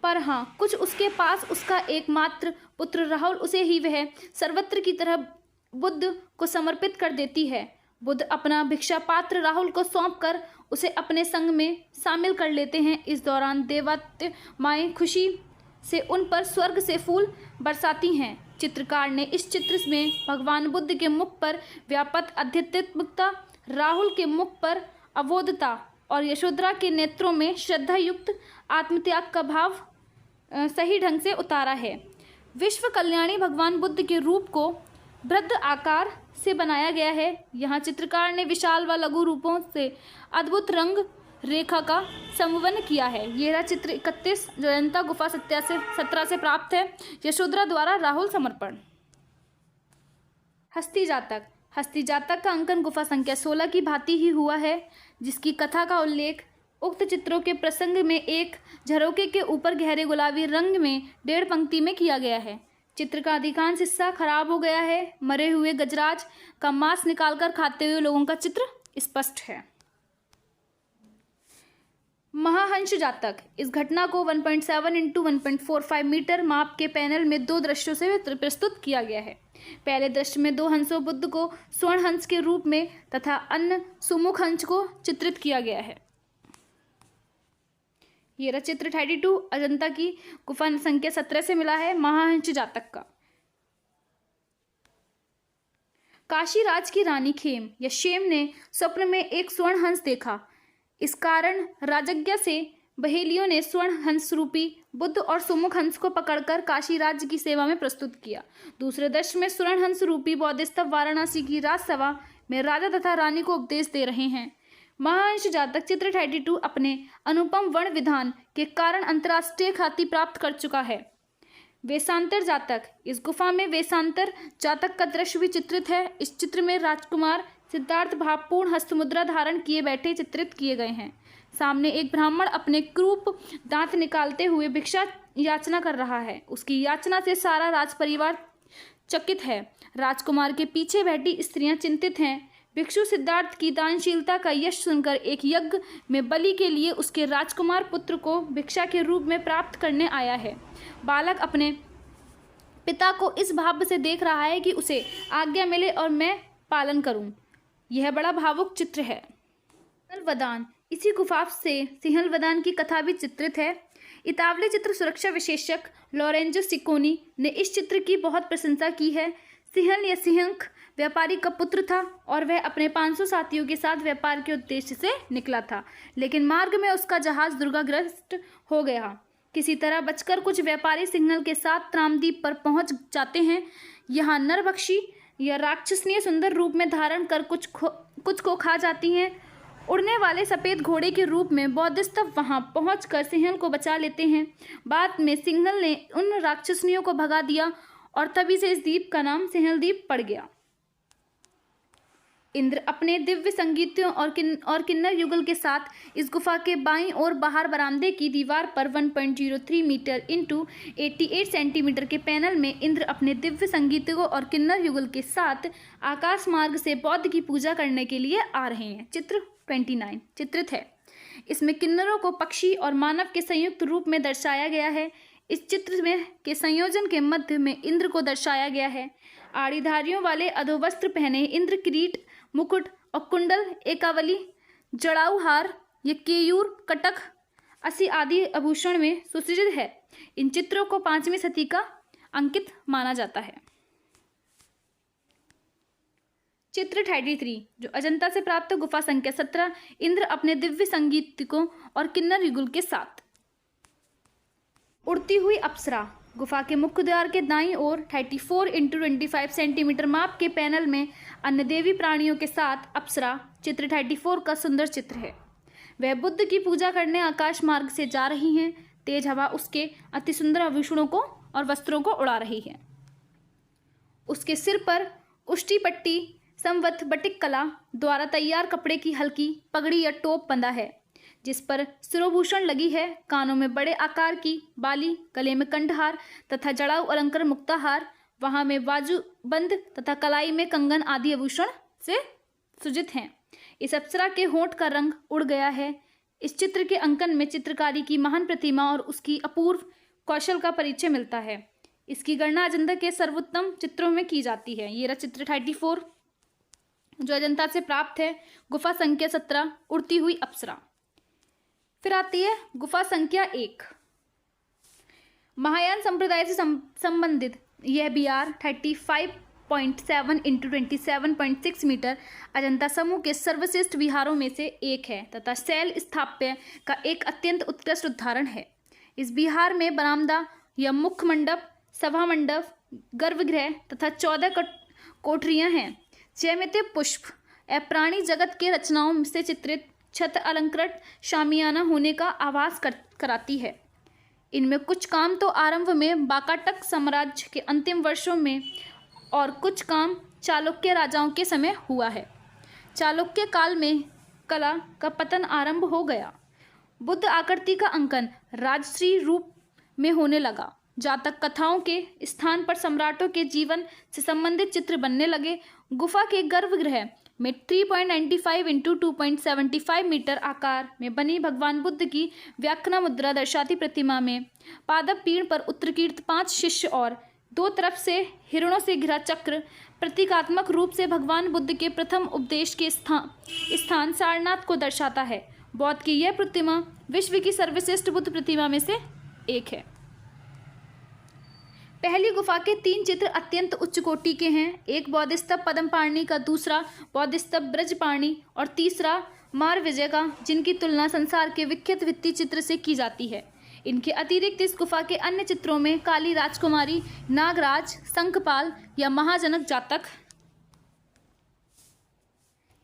पर हाँ, कुछ उसके पास उसका एकमात्र पुत्र राहुल, उसे ही वह सर्वत्र की तरह बुद्ध को समर्पित कर देती है। बुद्ध अपना भिक्षा पात्र राहुल को सौंपकर उसे अपने संग में शामिल कर लेते हैं। इस दौरान देवता माएँ खुशी से उन पर स्वर्ग से फूल बरसाती हैं। चित्रकार ने इस चित्र में भगवान बुद्ध के मुख पर व्यापक आध्यात्मिकता, राहुल के मुख पर अबोधता और यशोधरा के नेत्रों में श्रद्धा युक्त आत्मत्याग का भाव सही ढंग से उतारा है। विश्व कल्याणी भगवान बुद्ध के रूप को वृद्ध आकार से बनाया गया है। यहाँ चित्रकार ने विशाल व लघु रूपों से अद्भुत रंग रेखा का समन्वय किया है। यह रहा चित्र 31 जो अजंता गुफा 17 से प्राप्त है। यशोधरा द्वारा राहुल समर्पण। हस्ती जातक का अंकन गुफा संख्या 16 की भांति ही हुआ है, जिसकी कथा का उल्लेख उक्त चित्रों के प्रसंग में एक झरोके के ऊपर गहरे गुलाबी रंग में 1.5 पंक्ति में किया गया है। चित्र का अधिकांश हिस्सा खराब हो गया है। मरे हुए गजराज का मांस निकालकर खाते हुए लोगों का चित्र स्पष्ट है। महाहंस जातक। इस घटना को 1.7 × 1.45 मीटर माप के पैनल में 2 दृश्यों से प्रस्तुत किया गया है। पहले दृश्य में 2 हंसों बुद्ध को स्वर्ण हंस के रूप में तथा अन्य सुमुख हंस को चित्रित किया गया है। ये रहा चित्र 32 अजंता की गुफा संख्या 17 से मिला है। महाहंस जातक का। काशी राज की रानी खेम या शेम ने स्वप्न में एक स्वर्ण हंस देखा। इस कारण राजज्ञा से बहेलियों ने स्वर्ण हंस रूपी बुद्ध और सुमुख हंस को पकड़कर काशी राज्य की सेवा में प्रस्तुत किया। दूसरे दृश्य में स्वर्ण हंस रूपी बौद्धस्तव वाराणसी की राजसभा में राजा तथा रानी को उपदेश दे रहे हैं। महाहंस जातक चित्र 32 अपने अनुपम वर्ण विधान के कारण अंतर्राष्ट्रीय ख्याति प्राप्त कर चुका है। वेशांतर जातक। इस गुफा में वेशांतर जातक का दृश्य भी चित्रित है। इस चित्र में राजकुमार सिद्धार्थ भावपूर्ण हस्तमुद्रा धारण किए बैठे चित्रित किए गए हैं। सामने एक ब्राह्मण अपने क्रूप दांत निकालते हुए भिक्षा याचना कर रहा है। उसकी याचना से सारा राज परिवार चकित है। राजकुमार के पीछे बैठी स्त्रियां चिंतित हैं। भिक्षु सिद्धार्थ की दानशीलता का यश सुनकर एक यज्ञ में बलि के लिए उसके राजकुमार पुत्र को भिक्षा के रूप में प्राप्त करने आया है। बालक अपने पिता को इस भाव से देख रहा है कि उसे आज्ञा मिले और मैं पालन करूं। यह बड़ा भावुक चित्र है। सिंहलवदान। इसी गुफा से सिंहलवदान की कथा भी चित्रित है। इतावली चित्र सुरक्षा विशेषज्ञ लॉरेंजो सिकोनी ने इस चित्र की बहुत प्रशंसा की है। सिंहल या सिंहक व्यापारी का पुत्र था और वह अपने 500 साथियों के साथ व्यापार के उद्देश्य से निकला था, लेकिन मार्ग में उसका जहाज दुर्घटनाग्रस्त हो गया। किसी तरह बचकर कुछ व्यापारी सिंहल के साथ त्रामदीप पर पहुंच जाते हैं। यहाँ नरभक्षी या राक्षसनीय सुंदर रूप में धारण कर कुछ को खा जाती हैं। उड़ने वाले सफ़ेद घोड़े के रूप में बौद्धिस्तव वहां पहुंचकर सिंहल को बचा लेते हैं। बाद में सिंहल ने उन राक्षसनियों को भगा दिया और तभी से इस द्वीप का नाम सिंहल द्वीप पड़ गया। इंद्र अपने दिव्य संगीतों और किन्नर युगल के साथ इस गुफा के बाईं ओर बाहर बरामदे की दीवार पर 1.03 मीटर इंटू 88 सेंटीमीटर के पैनल में इंद्र अपने दिव्य संगीतों और किन्नर युगल के साथ आकाश मार्ग से बौद्ध की पूजा करने के लिए आ रहे हैं। चित्र 29 चित्रित है। इसमें किन्नरों को पक्षी और मानव के संयुक्त रूप में दर्शाया गया है। इस चित्र में के संयोजन के मध्य में इंद्र को दर्शाया गया है। आड़ीधारियों वाले अधोवस्त्र पहने इंद्र किरीट, मुकुट और कुंडल, एकावली, जड़ाऊ हार या केयूर, कटक, असी आदि आभूषण में सुसज्जित है। इन चित्रों को 5वीं सदी का अंकित माना जाता है। चित्र 33 जो अजंता से प्राप्त गुफा संख्या 17 इंद्र अपने दिव्य संगीतकों और किन्नर युगल के साथ। उड़ती हुई अप्सरा। गुफा के मुख्य द्वार के दाईं ओर 34 × 25 सेंटीमीटर माप के पैनल में अन्य देवी प्राणियों के साथ अप्सरा चित्र 34 का सुंदर चित्र है। वह बुद्ध की पूजा करने आकाश मार्ग से जा रही हैं। तेज हवा उसके अति सुंदर आभूषणों को और वस्त्रों को उड़ा रही है। उसके सिर पर उष्टी पट्टी संवत बटिक कला द्वारा तैयार कपड़े की हल्की पगड़ी या टोप बंधा है, जिस पर सिरोभूषण लगी है। कानों में बड़े आकार की बाली, गले में कंठहार तथा जड़ाऊ अलंकार मुक्ताहार, वहां में बाजूबंद तथा कलाई में कंगन आदि आभूषण से सुजित हैं। इस अप्सरा के होंठ का रंग उड़ गया है। इस चित्र के अंकन में चित्रकारी की महान प्रतिमा और उसकी अपूर्व कौशल का परिचय मिलता है। इसकी गणना अजंता के सर्वोत्तम चित्रों में की जाती है। ये रहा चित्र 34 जो अजंता से प्राप्त है। गुफा संख्या 17 उड़ती हुई अप्सरा। फिर आती है गुफा संख्या 1। महायान संप्रदाय से संबंधित यह बिहार 35.7 × 27.6 मीटर अजंता समूह के सर्वश्रेष्ठ विहारों में से एक है तथा शैल स्थापत्य का एक अत्यंत उत्कृष्ट उदाहरण है। इस बिहार में बरामदा या मुख्य मंडप, सभा मंडप, गर्भगृह तथा 14 कोठरियां हैं। ज्यामितीय पुष्प प्राणी जगत के रचनाओं से चित्रित छत अलंकृत शामियाना होने का आभास कराती है। इनमें कुछ काम तो आरंभ में बाकाटक साम्राज्य के अंतिम वर्षों में और कुछ काम चालुक्य राजाओं के समय हुआ है। चालुक्य काल में कला का पतन आरंभ हो गया। बुद्ध आकृति का अंकन राजश्री रूप में होने लगा। जातक कथाओं के स्थान पर सम्राटों के जीवन से संबंधित चित्र बनने लगे। गुफा के गर्भगृह में 3.95 × 2.75 मीटर आकार में बनी भगवान बुद्ध की व्याख्या मुद्रा दर्शाती प्रतिमा में पादप पीढ़ पर उत्तरकीर्त 5 शिष्य और 2 तरफ से हिरणों से घिरा चक्र प्रतीकात्मक रूप से भगवान बुद्ध के प्रथम उपदेश के स्थान सारनाथ को दर्शाता है। बौद्ध की यह प्रतिमा विश्व की सर्वश्रेष्ठ बुद्ध प्रतिमा में से एक है। पहली गुफा के 3 चित्र अत्यंत उच्च कोटि के हैं। एक बौद्ध स्तंभ पद्मपाणि का, दूसरा बौद्ध स्तंभ ब्रजपाणि और तीसरा मारविजय का, जिनकी तुलना संसार के विख्यात भित्ति चित्र से की जाती है। इनके अतिरिक्त इस गुफा के अन्य चित्रों में काली राजकुमारी, नागराज, शंखपाल या महाजनक जातक,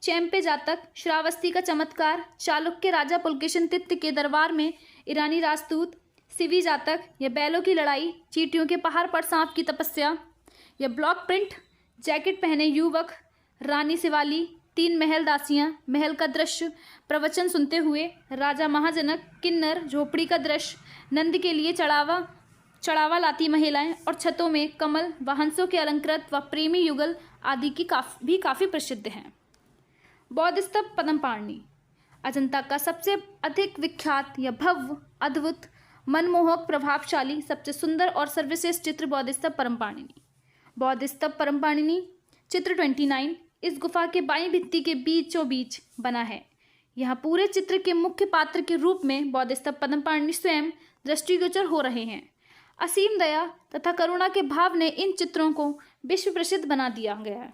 चैंपे जातक, श्रावस्ती का चमत्कार, चालुक्य राजा पुलकेशिन तित्य के दरबार में ईरानी राजदूत, सिवी जातक या बैलों की लड़ाई, चींटियों के पहाड़ पर सांप की तपस्या, या ब्लॉक प्रिंट जैकेट पहने युवक, रानी शिवाली, 3 महल दासियां, महल का दृश्य, प्रवचन सुनते हुए राजा महाजनक, किन्नर, झोपड़ी का दृश्य, नंद के लिए चढ़ावा लाती महिलाएं और छतों में कमल व हंसों के अलंकृत व प्रेमी युगल आदि की भी काफ़ी प्रसिद्ध हैं। बौद्ध स्तंभ पद्मपाणि, अजंता का सबसे अधिक विख्यात या भव्य, अद्भुत, मनमोहक, प्रभावशाली, सबसे सुंदर और सर्वश्रेष्ठ चित्र बौद्ध स्तंभ परमपाणिनि। बौद्ध स्तंभ परमपाणिनि चित्र 29 इस गुफा के बाईं भित्ति के बीचों बीच बना है। यहाँ पूरे चित्र के मुख्य पात्र के रूप में बौद्ध स्तंभ पद्मपाणिनि स्वयं दृष्टिगोचर हो रहे हैं। असीम दया तथा करुणा के भाव ने इन चित्रों को विश्व प्रसिद्ध बना दिया गया है।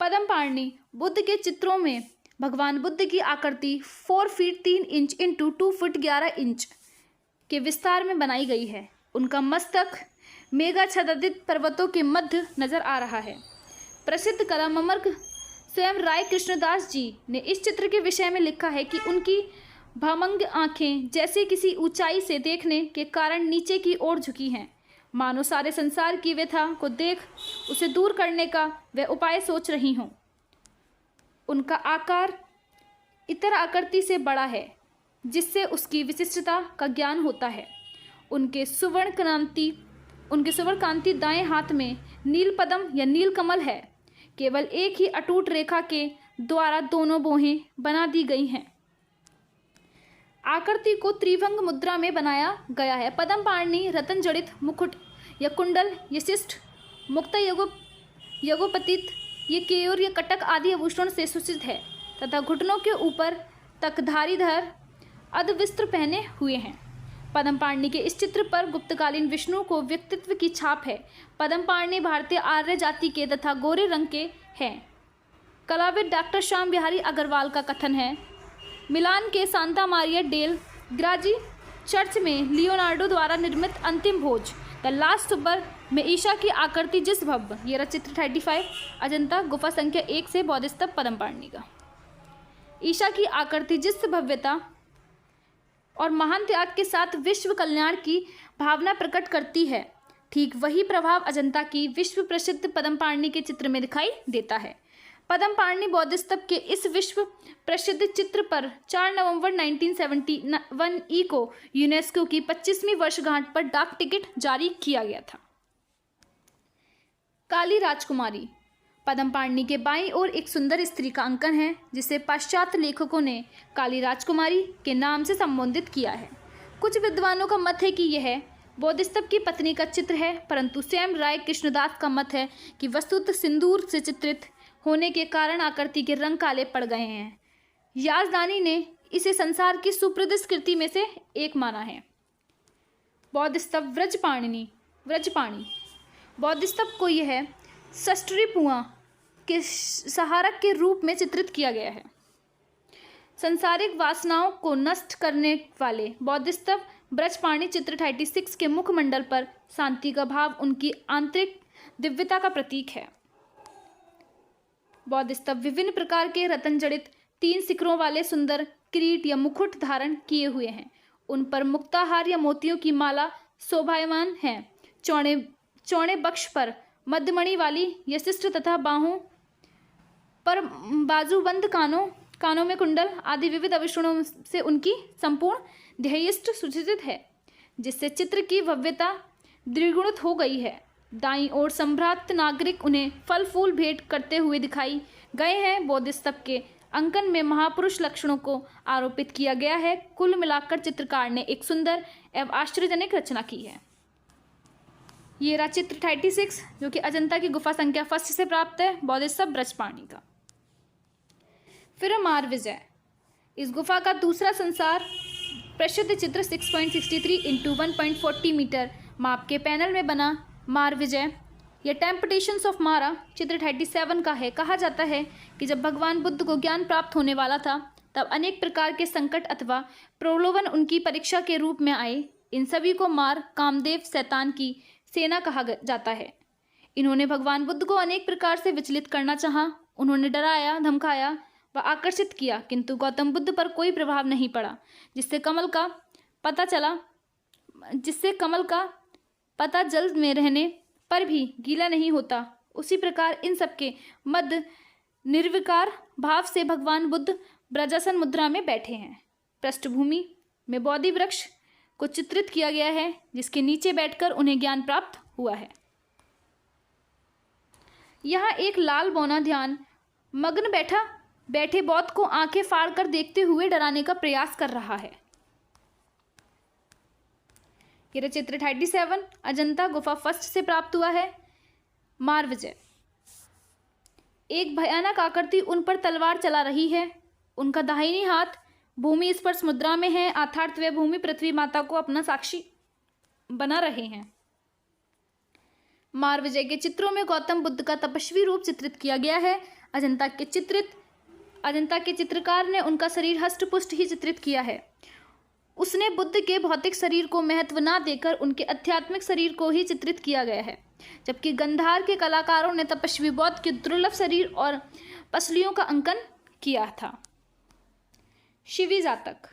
पद्मपाणिनि बुद्ध के चित्रों में भगवान बुद्ध की आकृति 4 feet 3 inch into 2 feet 11 inch के विस्तार में बनाई गई है। उनका मस्तक मेघाच्छादित पर्वतों के मध्य नजर आ रहा है। प्रसिद्ध कलामर्ग स्वयं राय कृष्णदास जी ने इस चित्र के विषय में लिखा है कि उनकी भामंग आंखें जैसे किसी ऊंचाई से देखने के कारण नीचे की ओर झुकी हैं, मानो सारे संसार की व्यथा को देख उसे दूर करने का वह उपाय सोच रही हों। उनका आकार इतर आकृति से बड़ा है, जिससे उसकी विशिष्टता का ज्ञान होता है। उनके सुवर्ण कांति दाएं हाथ में नील पद्म या नील कमल है। केवल एक ही अटूट रेखा के द्वारा दोनों बाहें बना दी गई हैं। आकृति को त्रिभंग मुद्रा में बनाया गया है। पद्मपाणिनि रत्न जड़ित मुकुट या कुंडल या शिष्ट मुक्त यगोपतित ये केयूर या कटक आदि आभूषण से सुसज्जित है तथा घुटनों के ऊपर तक धारीधर अर्धवस्त्र पहने हुए हैं। पद्मपाणिनि के इस चित्र पर गुप्तकालीन विष्णु को व्यक्तित्व की छाप है। पद्मपाणिनि भारतीय आर्य जाति के तथा गोरे रंग के हैं। कलाविद डॉक्टर श्याम बिहारी अग्रवाल का कथन है, मिलान के सांता मारिया डेल ग्राजी चर्च में लियोनार्डो द्वारा निर्मित अंतिम भोज द लास्ट सुपर में ईशा की आकृति जिस भव्य, ये रहा चित्र 35 अजंता गुफा संख्या 1 से बौद्ध स्तंभ पद्मपाणिनि का। ईशा की आकृति जिस भव्यता और महान त्याग के साथ विश्व कल्याण की भावना प्रकट करती है, ठीक वही प्रभाव अजंता की विश्व प्रसिद्ध पद्मपाणिनि के चित्र में दिखाई देता है। पद्मपाणिनि बौद्ध स्तंभ के इस विश्व प्रसिद्ध चित्र पर 4 नवंबर 1971 ई को यूनेस्को की 25वीं वर्षगांठ पर डाक टिकट जारी किया गया था। काली राजकुमारी पद्मपाणिनि के बाईं ओर एक सुंदर स्त्री का अंकन है, जिसे पाश्चात्य लेखकों ने काली राजकुमारी के नाम से संबोधित किया है। कुछ विद्वानों का मत है कि यह बौद्ध स्तंभ की पत्नी का चित्र है, परंतु स्वयं राय कृष्णदास का मत है कि वस्तुतः सिंदूर से चित्रित होने के कारण आकृति के रंग काले पड़ गए हैं। याजदानी ने इसे संसार की सुप्रसिद्ध कृति में से एक माना है। बौद्ध स्तंभ व्रजपाणि बौद्ध स्तंभ को यह षष्ठीपुआ के सहारक के रूप में चित्रित किया गया है। संसारिक वासनाओं को नष्ट करने वाले बौद्ध स्तंभ व्रजपाणि चित्र 36 के मुखमंडल पर शांति का भाव उनकी आंतरिक दिव्यता का प्रतीक है। बौद्ध स्तंभ विभिन्न प्रकार के रत्न जड़ित 3 शिखरों वाले सुंदर किरीट या मुकुट धारण किए हुए हैं। उन पर मुक्ताहार या मोतियों की माला शोभायमान है। चौड़े बक्ष पर मध्यमणि वाली या शिष्ट तथा बाहों पर बाजूबंद कानों में कुंडल आदि विविध आभूषणों से उनकी संपूर्ण ध्येयष्ट सुसज्जित है, जिससे चित्र की भव्यता द्विगुणित हो गई है। दाईं ओर संभ्रांत नागरिक उन्हें फल फूल भेंट करते हुए दिखाई गए हैं। बौद्ध स्तंभ के अंकन में महापुरुष लक्षणों को आरोपित किया गया है। कुल मिलाकर चित्रकार ने एक सुंदर एवं आश्चर्यजनक रचना की है। ये रहा चित्र 36 जो कि अजंता की गुफा संख्या 1 से प्राप्त है, बौद्ध स्तंभ व्रजपाणि का। फिर मारविजय, इस गुफा का दूसरा संसार प्रसिद्ध चित्र 6.63 इंटू 1.40 मीटर माप के पैनल में बना मारविजय या टेम्पटेशंस ऑफ मारा चित्र 37 का है। कहा जाता है कि जब भगवान बुद्ध को ज्ञान प्राप्त होने वाला था, तब अनेक प्रकार के संकट अथवा प्रलोभन उनकी परीक्षा के रूप में आए। इन सभी को मार कामदेव शैतान की सेना कहा जाता है। इन्होंने भगवान बुद्ध को अनेक प्रकार से विचलित करना चाहा। उन्होंने डराया, धमकाया व आकर्षित किया, किंतु गौतम बुद्ध पर कोई प्रभाव नहीं पड़ा, जिससे कमल का पता चला, जिससे कमल का पता जल में रहने पर भी गीला नहीं होता, उसी प्रकार इन सबके मध्य निर्विकार भाव से भगवान बुद्ध ब्रजासन मुद्रा में बैठे हैं। पृष्ठभूमि में बोधि वृक्ष को चित्रित किया गया है, जिसके नीचे बैठकर उन्हें ज्ञान प्राप्त हुआ है। यहाँ एक लाल बौना ध्यान मग्न बैठे बौद्ध को आंखें फाड़कर देखते हुए डराने का प्रयास कर रहा है। यह चित्र 37 अजंता गुफा फर्स्ट से प्राप्त हुआ है। मारविजय। एक भयानक आकृति उन पर तलवार चला रही है। उनका दाहिनी हाथ भूमि स्पर्श मुद्रा में है, अर्थात वे भूमि पृथ्वी माता को अपना साक्षी बना रहे हैं। मारविजय के चित्रों में गौतम बुद्ध का तपस्वी रूप चित्रित किया गया है। अजंता के चित्रकार ने उनका शरीर हष्टपुष्ट ही चित्रित किया है। उसने बुद्ध के भौतिक शरीर को महत्व न देकर उनके आध्यात्मिक शरीर को ही चित्रित किया गया है, जबकि गंधार के कलाकारों ने तपस्वी बौद्ध के दुर्लभ शरीर और पसलियों का अंकन किया था। शिवी जातक।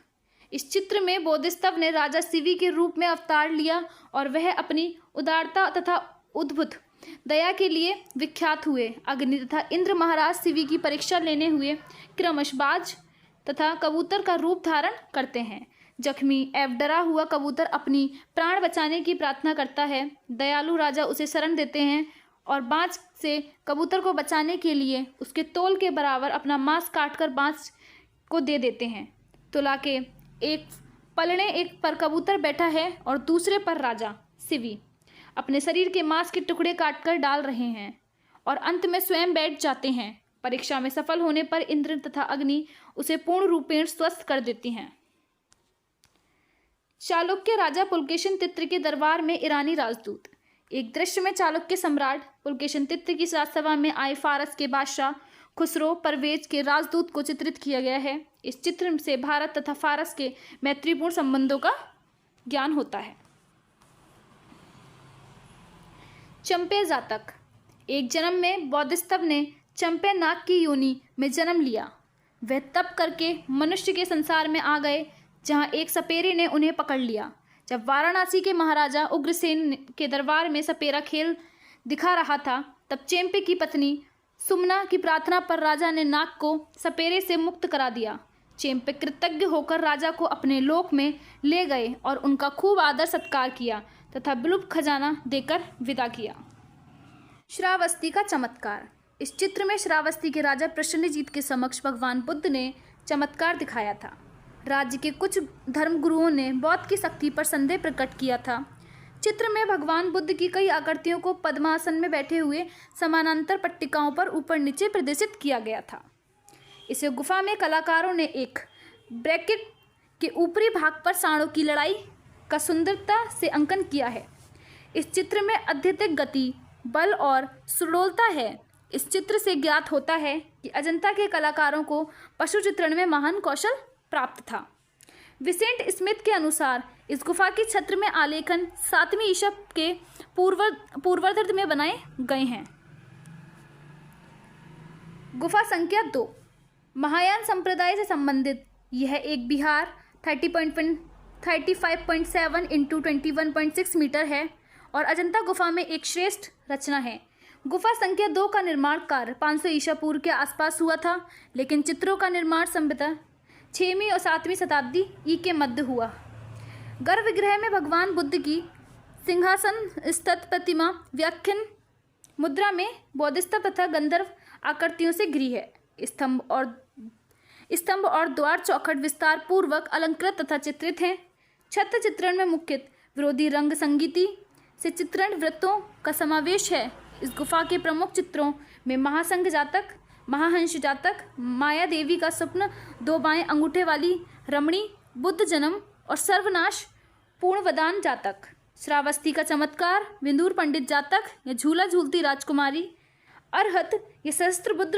इस चित्र में बोधिसत्व ने राजा शिवी के रूप में अवतार लिया और वह अपनी उदारता तथा उद्भुत दया के लिए विख्यात हुए। अग्नि तथा इंद्र महाराज शिवी की परीक्षा लेने हुए क्रमशः बाज तथा कबूतर का रूप धारण करते हैं। जख्मी एवं डरा हुआ कबूतर अपनी प्राण बचाने की प्रार्थना करता है। दयालु राजा उसे शरण देते हैं और बाज से कबूतर को बचाने के लिए उसके तोल के बराबर अपना मांस काटकर बाज को दे देते हैं। तुला के एक पलड़े एक पर कबूतर बैठा है और दूसरे पर राजा शिवी अपने शरीर के मांस के टुकड़े काटकर डाल रहे हैं और अंत में स्वयं बैठ जाते हैं। परीक्षा में सफल होने पर इंद्र तथा अग्नि उसे पूर्ण रूपेण स्वस्थ कर देती हैं। चालुक्य राजा पुलकेशिन तीर्थ के दरबार में ईरानी राजदूत। एक दृश्य में चालुक्य सम्राट पुलकेशिन तीर्थ की राजसभा में आए फारस के बादशाह खुसरो परवेज के राजदूत को चित्रित किया गया है। इस चित्र से भारत तथा फारस के मैत्रीपूर्ण संबंधों का ज्ञान होता है। चंपे जातक। एक जन्म में बोधिसत्व ने चंपे नाग की योनि में जन्म लिया। वह तप करके मनुष्य के संसार में आ गए, जहां एक सपेरे ने उन्हें पकड़ लिया। जब वाराणसी के महाराजा उग्रसेन के दरबार में सपेरा खेल दिखा रहा था, तब चेम्पे की पत्नी सुमना की प्रार्थना पर राजा ने नाग को सपेरे से मुक्त करा दिया। चेम्पे कृतज्ञ होकर राजा को अपने लोक में ले गए और उनका खूब आदर सत्कार किया तथा विलुप्त खजाना देकर विदा किया। श्रावस्ती का चमत्कार। इस चित्र में श्रावस्ती के राजा प्रसन्नजीत के समक्ष भगवान बुद्ध ने चमत्कार दिखाया था। राज्य के कुछ धर्मगुरुओं ने बौद्ध की शक्ति पर संदेह प्रकट किया था। चित्र में भगवान बुद्ध की कई आकृतियों को पद्मासन में बैठे हुए समानांतर पट्टिकाओं पर ऊपर नीचे प्रदर्शित किया गया था। इसे गुफा में कलाकारों ने एक ब्रैकेट के ऊपरी भाग पर सांडों की लड़ाई का सुंदरता से अंकन किया है। इस चित्र में अत्यधिक गति, बल और सुडौलता है। इस चित्र से ज्ञात होता है कि अजंता के कलाकारों को पशु चित्रण में महान कौशल प्राप्त था। विसेंट स्मिथ के अनुसार इस गुफा के छत्र में आलेखन 7वीं ईसा के पूर्वार्ध में बनाए गए हैं। गुफा संख्या 2 महायान संप्रदाय से संबंधित यह एक विहार 35.7 इंटू 21.6 मीटर है और अजंता गुफा में एक श्रेष्ठ रचना है। गुफा संख्या 2 का निर्माण कार्य 500 ईसा पूर्व के आसपास हुआ था, लेकिन चित्रों का निर्माण संभवतः 6वीं और 7वीं शताब्दी ई के मध्य हुआ। गर्भगृह में भगवान बुद्ध की सिंहासन स्थित प्रतिमा व्याख्यान मुद्रा में बोधिसत्व तथा गंधर्व आकृतियों से घिरी है। स्तंभ और द्वार चौखट विस्तार पूर्वक अलंकृत तथा चित्रित हैं। छत्र चित्रण में मुख्यतः विरोधी रंग संगीति से चित्रण वृत्तों का समावेश है। इस गुफा के प्रमुख चित्रों में महासंघ जातक, महाहंस जातक, माया देवी का स्वप्न, 2 बाएं अंगूठे वाली रमणी, बुद्ध जन्म और सर्वनाश पूर्णवदान जातक, श्रावस्ती का चमत्कार, विंदुर पंडित जातक या झूला झूलती राजकुमारी, अरहत या सहस्त्र बुद्ध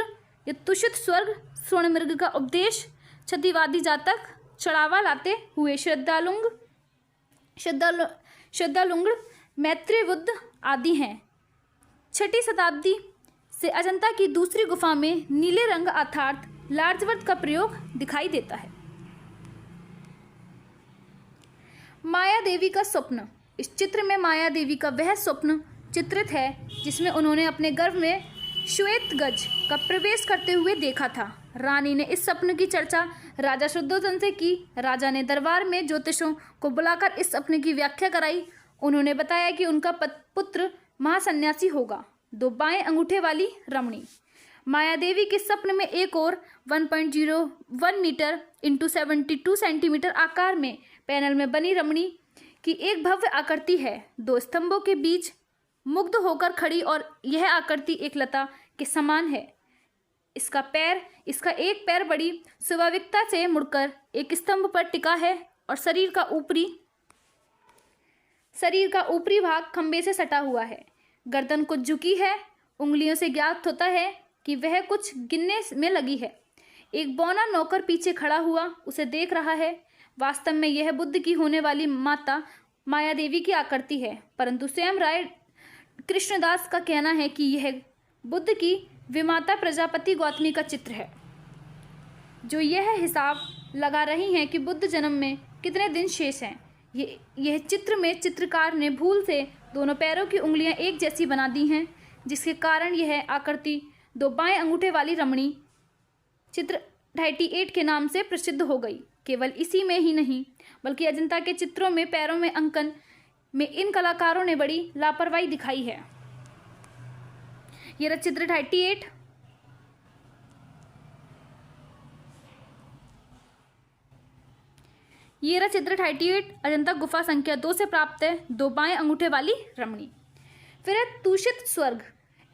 या तुषित स्वर्ग स्वर्णमृग का उपदेश, क्षतिवादी जातक, चढ़ावा लाते हुए श्रद्धालुंग, मैत्री बुद्ध आदि हैं। 6ठी शताब्दी से अजंता की दूसरी गुफा में नीले रंग अर्थात लार्जवर्थ का प्रयोग दिखाई देता है। माया देवी का स्वप्न। इस चित्र में माया देवी का वह स्वप्न चित्रित है जिसमें उन्होंने अपने गर्भ में श्वेत गज का प्रवेश करते हुए देखा था। रानी ने इस स्वप्न की चर्चा राजा शुद्धोधन से की। राजा ने दरबार में ज्योतिषों को बुलाकर इस सपने की व्याख्या कराई। उन्होंने बताया कि उनका पुत्र महासन्यासी होगा। 2 बाएं अंगूठे वाली रमणी। माया देवी के स्वप्न में एक और 1.01 मीटर इंटू 72 सेंटीमीटर आकार में पैनल में बनी रमणी की एक भव्य आकृति है, 2 स्तंभों के बीच मुग्ध होकर खड़ी, और यह आकृति एक लता के समान है। इसका एक पैर बड़ी स्वाभाविकता से मुड़कर एक स्तंभ पर टिका है और शरीर का ऊपरी भाग खंबे से सटा हुआ है। गर्दन कुछ झुकी है। उंगलियों से ज्ञात होता है कि वह कुछ गिनने में लगी है। एक बौना नौकर पीछे खड़ा हुआ उसे देख रहा है। वास्तव में यह बुद्ध की होने वाली माता माया देवी की आकृति है, परंतु स्वयं राय कृष्णदास का कहना है कि यह बुद्ध की विमाता प्रजापति गौतमी का चित्र है, जो यह हिसाब लगा रही हैं कि बुद्ध जन्म में कितने दिन शेष हैं। यह चित्र में चित्रकार ने भूल से दोनों पैरों की उंगलियां एक जैसी बना दी हैं, जिसके कारण यह आकृति 2 बाएं अंगूठे वाली रमणी चित्र 38 के नाम से प्रसिद्ध हो गई। केवल इसी में ही नहीं, बल्कि अजंता के चित्रों में पैरों में अंकन में इन कलाकारों ने बड़ी लापरवाही दिखाई है। ये रहा चित्र 38। ये रहा चित्र 38 अजंता गुफा संख्या 2 से प्राप्त है, 2 बाएं अंगूठे वाली रमणी। फिर है दूषित स्वर्ग।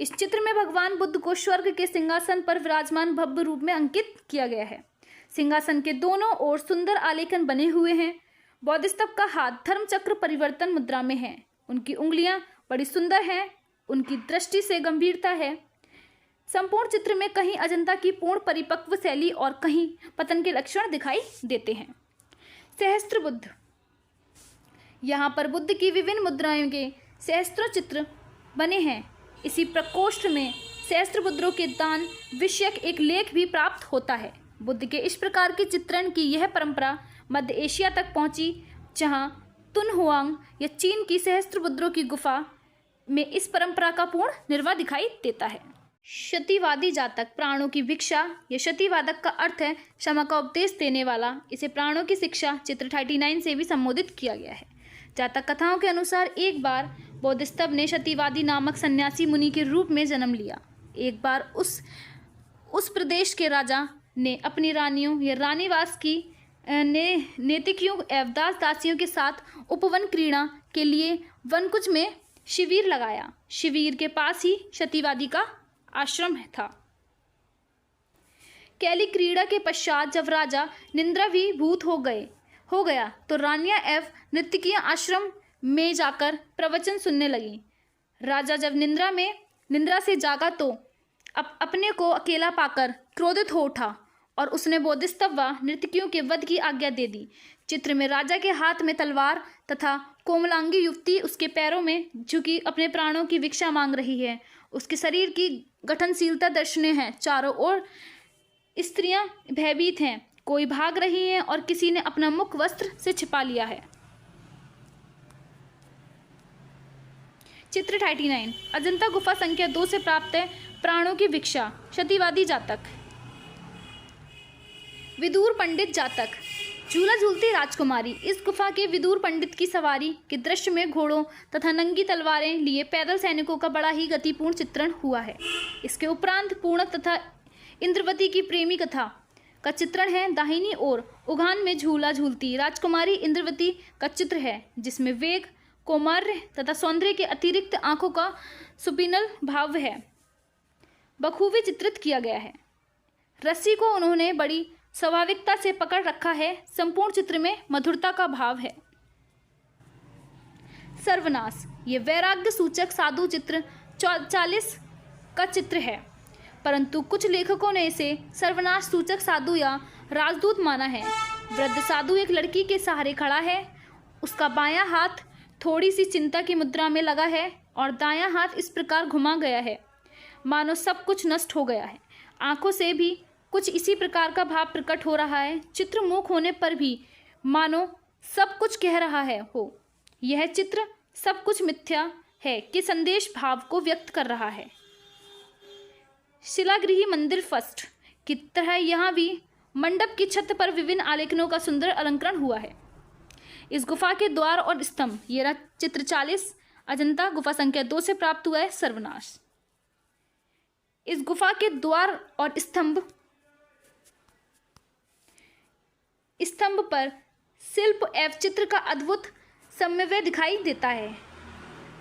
इस चित्र में भगवान बुद्ध को स्वर्ग के सिंहासन पर विराजमान भव्य रूप में अंकित किया गया है। सिंहासन के दोनों ओर सुंदर आलेखन बने हुए हैं। बोधिसत्व का हाथ धर्मचक्र परिवर्तन मुद्रा में है। उनकी उंगलियां बड़ी सुंदर हैं। उनकी दृष्टि से गंभीरता है। संपूर्ण चित्र में कहीं अजंता की पूर्ण परिपक्व शैली और कहीं पतन के लक्षण दिखाई देते हैं। सहस्त्र बुद्ध। यहाँ पर बुद्ध की विभिन्न मुद्राओं के सहस्त्रों चित्र बने हैं। इसी प्रकोष्ठ में सहस्त्र मुद्राओं के दान विषयक एक लेख भी प्राप्त होता है। बुद्ध के इस प्रकार के चित्रण की यह परंपरा मध्य एशिया तक पहुंची, जहां तुनहुआंग या चीन की सहस्त्र मुद्राओं की गुफा में इस परंपरा का पूर्ण निर्वाह दिखाई देता है। क्षतिवादी जातक। प्राणों की भिक्षा या क्षतिवादक का अर्थ है क्षमा का उपदेश देने वाला। इसे प्राणों की शिक्षा चित्र 39 से भी संबोधित किया गया है। जातक कथाओं के अनुसार एक बार बोधिसत्व ने क्षतिवादी नामक सन्यासी मुनि के रूप में जन्म लिया। एक बार उस प्रदेश के राजा ने अपनी रानियों या रानीवास की नेतिकियों एवं दास दासियों के साथ उपवन क्रीड़ा के लिए वनकुज में शिविर लगाया। शिविर के पास ही क्षतिवादी का आश्रम था। कैली क्रीड़ा के पश्चात जब राजा निंद्राभिभूत हो गया तो रानियां एवं नर्तकियां आश्रम में जाकर प्रवचन सुनने लगी। राजा जब निंद्रा से जागा तो अपने को अकेला पाकर क्रोधित हो उठा और उसने बोधिसत्व व नर्तकियों के वध की आज्ञा दे दी। चित्र में राजा के हाथ में तलवार तथा कोमलांगी युवती उसके पैरों में झुकी अपने प्राणों की भिक्षा मांग रही है। उसके शरीर की गठनशीलता दर्शनीय है। चारों ओर स्त्रियां भयभीत हैं, कोई भाग रही है और किसी ने अपना मुख वस्त्र से छिपा लिया है। चित्र 39 अजंता गुफा संख्या 2 से प्राप्त है। प्राणों की भिक्षा। क्षतिवादी जातक। विदुर पंडित जातक। झूला झूलती राजकुमारी। इस गुफा के विदुर पंडित की सवारी के दृश्य में घोड़ों तथा नंगी तलवारें लिए पैदल सैनिकों का बड़ा ही गतिपूर्ण चित्रण हुआ है। इसके उपरांत पूर्णक तथा इंद्रवती की प्रेमी कथा का चित्रण है। दाहिनी ओर उघान में झूला झूलती राजकुमारी इंद्रवती का चित्र है, जिसमें वेग, कौमार्य तथा सौंदर्य के अतिरिक्त आंखों का सुपीनल भाव है बखूबी चित्रित किया गया है। रस्सी को उन्होंने बड़ी स्वाभाविकता से पकड़ रखा है। संपूर्ण चित्र में मधुरता का भाव है। सर्वनाश। ये वैराग्य सूचक साधु चित्र 40 का चित्र है, परंतु कुछ लेखकों ने इसे सर्वनाश सूचक साधु या राजदूत माना है। वृद्ध साधु एक लड़की के सहारे खड़ा है। उसका बायां हाथ थोड़ी सी चिंता की मुद्रा में लगा है और दायां हाथ इस प्रकार घुमा गया है मानो सब कुछ नष्ट हो गया है। आंखों से भी कुछ इसी प्रकार का भाव प्रकट हो रहा है। चित्र मूक होने पर भी मानो सब कुछ कह रहा है हो। यह चित्र सब कुछ मिथ्या है कि संदेश भाव को व्यक्त कर रहा है। शिलागृही मंदिर फर्स्ट की तरह यहाँ भी मंडप की छत पर विभिन्न आलेखनों का सुंदर अलंकरण हुआ है। इस गुफा के द्वार और स्तंभ, ये रहा चित्र 40, अजंता गुफा संख्या 2 से प्राप्त हुआ है सर्वनाश। इस गुफा के द्वार और स्तंभ पर शिल्प एवं चित्र का अद्भुत समन्वय दिखाई देता है।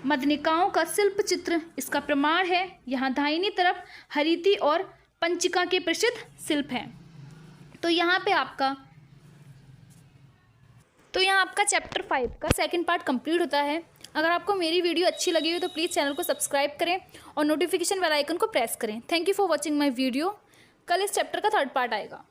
मधनिकाओं का शिल्प चित्र इसका प्रमाण है। यहाँ दाहिनी तरफ हरिति और पंचिका के प्रसिद्ध शिल्प हैं। तो यहाँ आपका चैप्टर 5 का सेकंड पार्ट कंप्लीट होता है। अगर आपको मेरी वीडियो अच्छी लगी हो तो प्लीज़ चैनल को सब्सक्राइब करें और नोटिफिकेशन बेल आइकन को प्रेस करें। Thank you for watching my video. कल इस चैप्टर का थर्ड पार्ट आएगा।